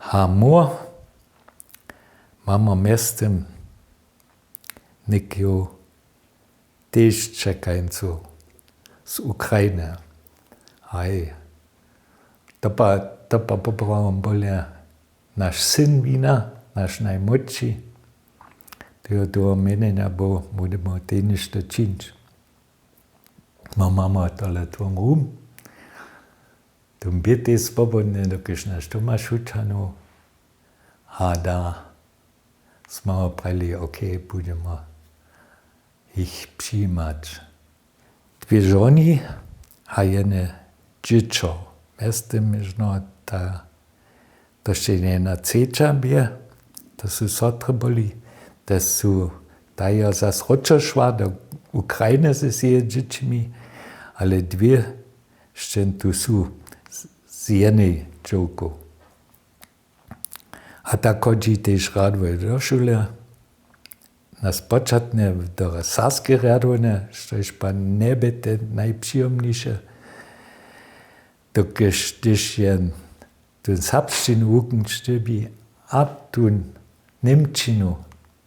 Hamor mamy miastem nekio też czekańców z Ukrainy. Aj, to poprawam bolia nasz syn wina, nasz najmłodszy. To mienia, bo budeme też to czynić. Mamy ale to rum. To biety swobodne, dokiż nasz Tomasz uczano, a da smo prali, okej, budeme ich przyjmać. Dwie żony, a jedne dziecko. Miastem jeżno to się nie na cecza bie, to są sotry boli, to są daja zas rocze szła do Ukrainy ze swoimi dziećmi, ale dwie jeszcze tu są z jednej dziewką. A tak chodzi też raduje do szule. Na spoczatnie do sarskie raduje, szczeż pan nie będzie najprzyjemniejsze. Dokiż też jen tu serbszczynę uczyć sztybi, a tu niemczynę,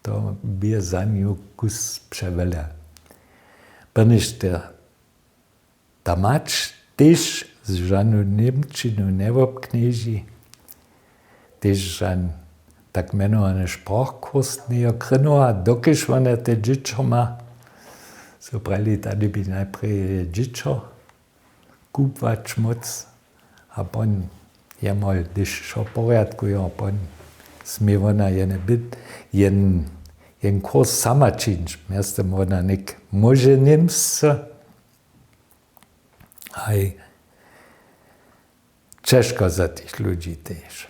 to by za nią kus przewele. Będziesz ta mać też z żadną niemczyną nie obknieży, też żan tak mianowany sprachkurs nie okryno, a dokiż ona te dziecko ma, so brali tady by najprej dziecko kupować moc, a pon jemal, když šo porядku je, pon smie ona jen kurs sama činč, miastem ona nek može nimse, aj ciężko za tych ludzi też.